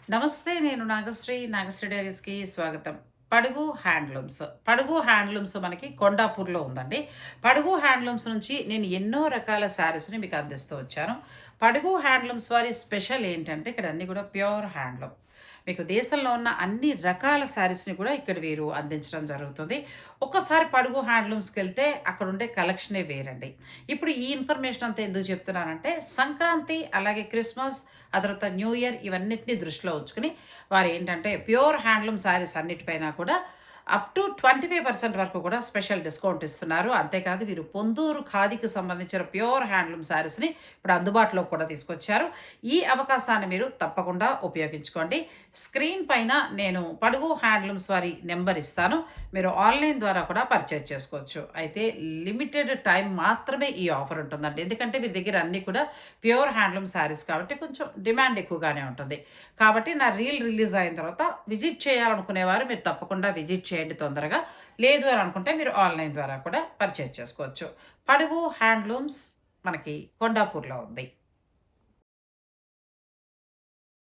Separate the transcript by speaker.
Speaker 1: నమస్తే. నేను నాగశ్రీ. నాగశ్రీ డైరీస్‌కి స్వాగతం. పడుగు హ్యాండ్లూమ్స్ మనకి కొండాపూర్‌లో ఉందండి. పడుగు హ్యాండ్లూమ్స్ నుంచి నేను ఎన్నో రకాల శారీస్‌ని మీకు అందిస్తూ వచ్చాను. పడుగు హ్యాండ్లూమ్స్ వారి స్పెషల్ ఏంటంటే ఇక్కడ అన్నీ కూడా ప్యూర్ హ్యాండ్లూమ్. మీకు దేశంలో ఉన్న అన్ని రకాల శారీస్‌ని కూడా ఇక్కడ వీరు అందించడం జరుగుతుంది. ఒక్కసారి పడుగు హ్యాండ్లూమ్స్‌కెళ్తే అక్కడుండే కలెక్షనే వేరండి. ఇప్పుడు ఈ ఇన్ఫర్మేషన్ అంతా ఎందుకు చెప్తున్నానంటే సంక్రాంతి, అలాగే క్రిస్మస్, ఆ తర్వాత న్యూ ఇయర్ ఇవన్నిటిని దృష్టిలో ఉంచుకుని వారేంటంటే ప్యూర్ హ్యాండ్లూమ్ శారీస్ అన్నిటిపైన కూడా అప్ టు 25% వరకు కూడా స్పెషల్ డిస్కౌంట్ ఇస్తున్నారు. అంతేకాదు వీరు పొందూరు ఖాదీకి సంబంధించిన ప్యూర్ హ్యాండ్లూమ్ శారీస్‌ని ఇప్పుడు అందుబాటులోకి కూడా తీసుకొచ్చారు. ఈ అవకాశాన్ని మీరు తప్పకుండా ఉపయోగించుకోండి. స్క్రీన్ పైన నేను పడుగు హ్యాండ్లూమ్స్ వారి నెంబర్ ఇస్తాను. మీరు ఆన్‌లైన్ ద్వారా కూడా పర్చేజ్ చేసుకోవచ్చు. అయితే లిమిటెడ్ టైం మాత్రమే ఈ ఆఫర్ ఉంటుందండి. ఎందుకంటే వీరి దగ్గర అన్నీ కూడా ప్యూర్ హ్యాండ్లూమ్ శారీస్ కాబట్టి కొంచెం డిమాండ్ ఎక్కువగానే ఉంటుంది. కాబట్టి నా రీల్ రిలీజ్ అయిన తర్వాత విజిట్ చేయాలనుకునేవారు మీరు తప్పకుండా విజిట్ చేయండి తొందరగా. లేదు అని అనుకుంటే మీరు ఆన్‌లైన్ ద్వారా కూడా పర్చేజ్ చేసుకోవచ్చు. పడుగు హ్యాండ్లూమ్స్ మనకి కొండాపూర్‌లో ఉంది.